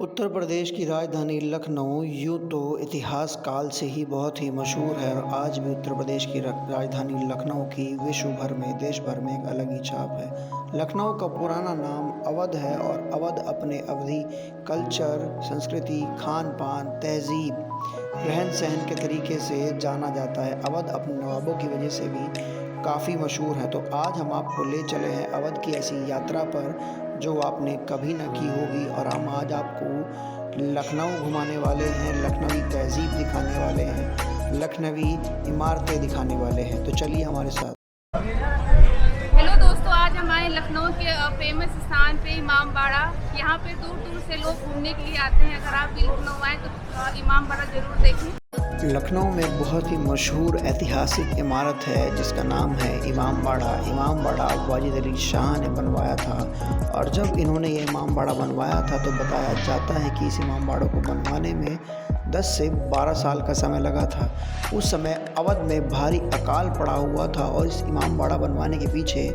उत्तर प्रदेश की राजधानी लखनऊ यूँ तो इतिहास काल से ही बहुत ही मशहूर है और आज भी उत्तर प्रदेश की राजधानी लखनऊ की विश्व भर में देश भर में एक अलग ही छाप है। लखनऊ का पुराना नाम अवध है और अवध अपने अवधी कल्चर, संस्कृति, खान पान, तहजीब, रहन सहन के तरीके से जाना जाता है। अवध अपने नवाबों की वजह से भी काफ़ी मशहूर है। तो आज हम आपको ले चले हैं अवध की ऐसी यात्रा पर जो आपने कभी ना की होगी और हम आज आपको लखनऊ घुमाने वाले हैं, लखनवी तहज़ीब दिखाने वाले हैं, लखनवी इमारतें दिखाने वाले हैं। तो चलिए हमारे साथ। हेलो दोस्तों, आज हम आए लखनऊ के फेमस स्थान पे इमाम बाड़ा। यहाँ पे दूर दूर से लोग घूमने के लिए आते हैं। अगर आप भी लखनऊ आए तो इमाम बाड़ा ज़रूर देखें। लखनऊ में बहुत ही मशहूर ऐतिहासिक इमारत है जिसका नाम है इमाम बाड़ा। इमाम बाड़ा वाजिद अली शाह ने बनवाया था और जब इन्होंने ये इमाम बाड़ा बनवाया था तो बताया जाता है कि इस इमाम बाड़े को बनवाने में 10 से 12 साल का समय लगा था। उस समय अवध में भारी अकाल पड़ा हुआ था और इस इमाम बाड़ा बनवाने के पीछे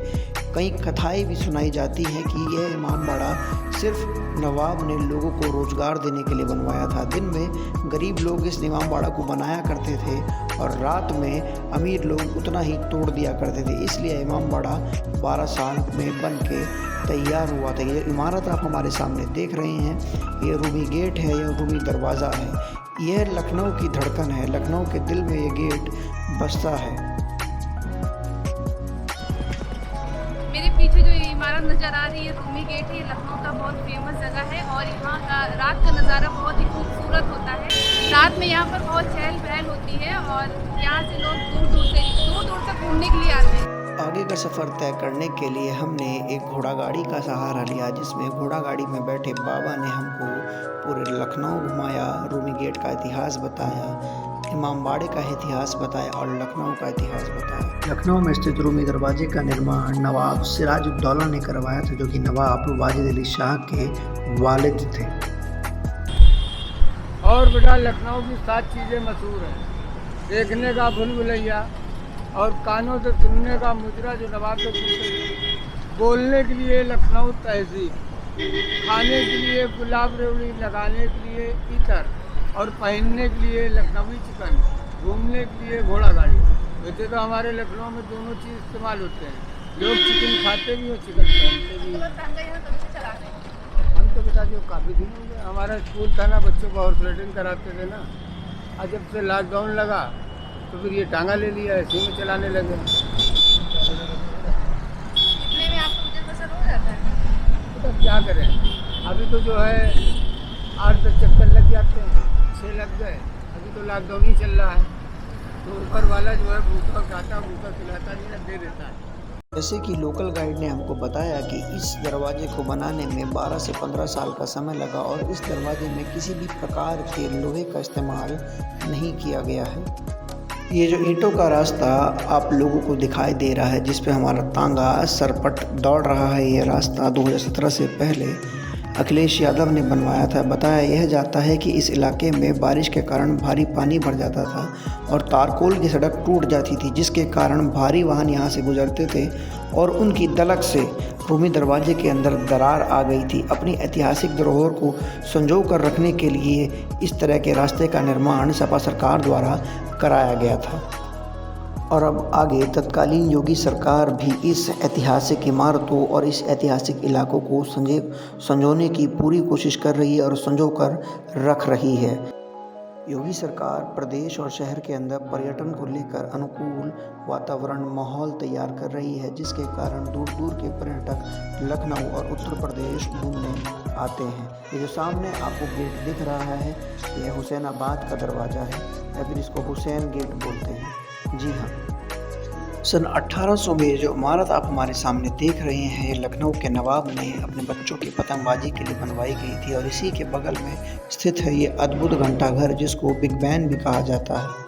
कई कथाएं भी सुनाई जाती हैं कि यह इमाम बाड़ा सिर्फ नवाब ने लोगों को रोज़गार देने के लिए बनवाया था। दिन में गरीब लोग इस इमाम बाड़ा को बनाया करते थे और रात में अमीर लोग उतना ही तोड़ दिया करते थे। इसलिए इमाम बाड़ा 12 साल में बन के तैयार हुआ था। ये इमारत आप हमारे सामने देख रहे हैं, ये रूमी गेट है, ये रूमी दरवाज़ा है। यह लखनऊ की धड़कन है, लखनऊ के दिल में ये गेट बसता है। मेरे पीछे जो ये इमारत नज़र आ रही है रूमी गेट है, लखनऊ का बहुत फेमस जगह है और यहाँ का रात का नज़ारा बहुत ही खूबसूरत होता है। रात में यहाँ पर बहुत चहल पहल होती है और यहाँ से लोग दूर दूर तक घूमने के लिए आते हैं। आगे का सफ़र तय करने के लिए हमने एक घोड़ा गाड़ी का सहारा लिया जिसमें घोड़ा गाड़ी में बैठे बाबा ने हमको पूरे लखनऊ घुमाया, रूमी गेट का इतिहास बताया, इमाम बाड़े का इतिहास बताया और लखनऊ का इतिहास बताया। लखनऊ में स्थित रूमी दरवाजे का निर्माण नवाब सिराजुद्दौला ने करवाया था जो कि नवाब वाजिद अली शाह के वालिद थे। और बेटा लखनऊ की 7 चीज़ें मशहूर हैं। देखने का भूल भुलैया और कानों से सुनने का मुजरा जो नवाब से सुनते थे, बोलने के लिए लखनऊ तहजीब, खाने के लिए गुलाब रेवड़ी, लगाने के लिए इतर और पहनने के लिए लखनवी चिकन, घूमने के लिए घोड़ा गाड़ी। वैसे तो हमारे लखनऊ में दोनों चीज़ इस्तेमाल होते हैं। लोग चिकन खाते भी और चिकन पहनते भी। हम तो बेटा जो काफ़ी दिन हो गए, हमारा स्कूल था ना, बच्चों को हॉर्स राइडिंग कराते थे ना, और जब से लॉकडाउन लगा तो फिर ये टांगा ले लिया, ऐसे में चलाने लगे। इतने में आपको मुझे पसंद हो जाता है। तो क्या करें, अभी तो जो है 8-10 चक्कर लग जाते हैं, 6 लग गए। अभी तो लॉकडाउन ही चल रहा है, तो ऊपर वाला जो है भूखा खाता भूखा खिलाता नहीं ना, दे देता है। जैसे कि लोकल गाइड ने हमको बताया कि इस दरवाजे को बनाने में 12 से 15 साल का समय लगा और इस दरवाजे में किसी भी प्रकार के लोहे का इस्तेमाल नहीं किया गया है। ये जो ईंटों का रास्ता आप लोगों को दिखाई दे रहा है जिस पे हमारा तांगा सरपट दौड़ रहा है, ये रास्ता 2017 से पहले अखिलेश यादव ने बनवाया था। बताया यह जाता है कि इस इलाके में बारिश के कारण भारी पानी भर जाता था और तारकोल की सड़क टूट जाती थी जिसके कारण भारी वाहन यहाँ से गुजरते थे और उनकी दलक से रूमी दरवाजे के अंदर दरार आ गई थी। अपनी ऐतिहासिक धरोहर को संजो कर रखने के लिए इस तरह के रास्ते का निर्माण सपा सरकार द्वारा कराया गया था और अब आगे तत्कालीन योगी सरकार भी इस ऐतिहासिक इमारतों और इस ऐतिहासिक इलाकों को संजोने की पूरी कोशिश कर रही है और संजो कर रख रही है। योगी सरकार प्रदेश और शहर के अंदर पर्यटन को लेकर अनुकूल वातावरण माहौल तैयार कर रही है जिसके कारण दूर दूर के पर्यटक लखनऊ और उत्तर प्रदेश घूमने आते हैं। ये जो सामने आपको गेट दिख रहा है यह हुसैनाबाद का दरवाज़ा है या फिर इसको हुसैन गेट बोलते हैं। जी हाँ, सन 1800 में जो इमारत आप हमारे सामने देख रहे हैं ये लखनऊ के नवाब ने अपने बच्चों की पतंगबाजी के लिए बनवाई गई थी और इसी के बगल में स्थित है ये अद्भुत घंटाघर जिसको बिग बैन भी कहा जाता है।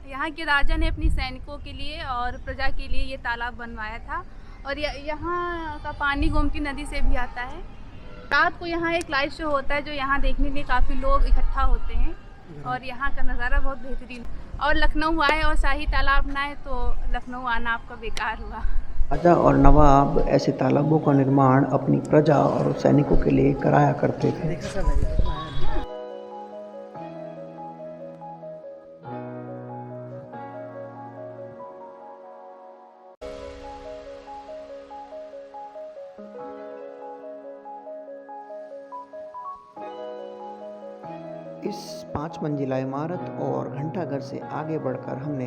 यहाँ के राजा ने अपनी सैनिकों के लिए और प्रजा के लिए ये तालाब बनवाया था और यहाँ का पानी गोमती नदी से भी आता है। रात को यहाँ एक लाइट शो होता है जो यहाँ देखने के लिए काफ़ी लोग इकट्ठा होते हैं और यहाँ का नज़ारा बहुत बेहतरीन। और लखनऊ आए और शाही तालाब ना आए तो लखनऊ आना आपका बेकार हुआ। राजा और नवाब ऐसे तालाबों का निर्माण अपनी प्रजा और सैनिकों के लिए कराया करते थे। इस 5 मंजिला इमारत और घंटाघर से आगे बढ़कर हमने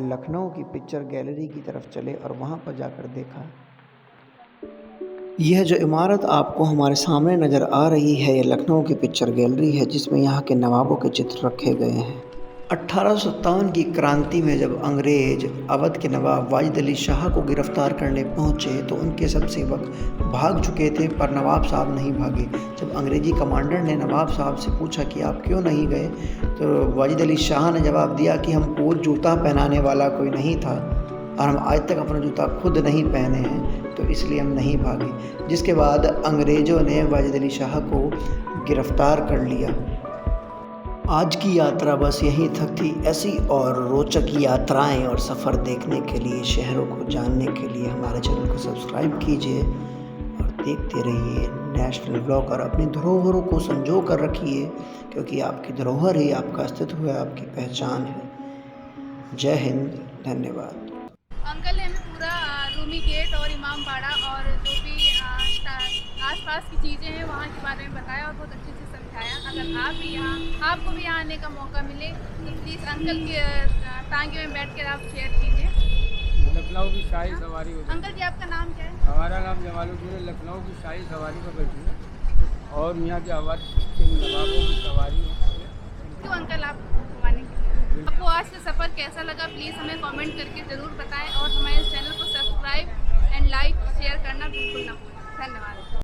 लखनऊ की पिक्चर गैलरी की तरफ चले और वहाँ पर जाकर देखा। यह जो इमारत आपको हमारे सामने नज़र आ रही है, यह लखनऊ की पिक्चर गैलरी है, जिसमें यहाँ के नवाबों के चित्र रखे गए हैं। 1857 की क्रांति में जब अंग्रेज अवध के नवाब वाजिद अली शाह को गिरफ्तार करने पहुंचे तो उनके सब सेवक भाग चुके थे, पर नवाब साहब नहीं भागे। जब अंग्रेजी कमांडर ने नवाब साहब से पूछा कि आप क्यों नहीं गए, तो वाजिद अली शाह ने जवाब दिया कि हमको जूता पहनाने वाला कोई नहीं था और हम आज तक अपना जूता खुद नहीं पहने हैं, तो इसलिए हम नहीं भागे। जिसके बाद अंग्रेज़ों ने वाजिद अली शाह को गिरफ्तार कर लिया। आज की यात्रा बस यहीं तक थी। ऐसी और रोचक यात्राएं और सफ़र देखने के लिए, शहरों को जानने के लिए हमारे चैनल को सब्सक्राइब कीजिए और देखते रहिए नेशनल व्लॉग और अपनी धरोहरों को संजो कर रखिए, क्योंकि आपकी धरोहर ही आपका अस्तित्व है, आपकी पहचान है। जय हिंद, धन्यवाद। अंकल ने हमें पूरा रूमी गेट और इमाम बाड़ा और जो भी आसपास की चीज़ें हैं वहाँ के बारे में बताया और बहुत अच्छे से समझाया। अगर आपको भी यहाँ आने का मौका मिले तो प्लीज़ अंकल के टांगे में बैठकर आप शेयर कीजिए। लखनऊ की शाही सवारी होती है। अंकल जी, आपका नाम क्या है? हमारा नाम जमालुद्दीन है। लखनऊ की शाही सवारी पर बैठी है और यहाँ के अवध के नवाबों की सवारी होती है। क्यों अंकल आप घुमाने के लिए? आपको आज से सफ़र कैसा लगा प्लीज़ हमें कमेंट करके ज़रूर बताएं और हमारे चैनल को सब्सक्राइब एंड लाइक शेयर करना बिल्कुल ना भूलें। धन्यवाद।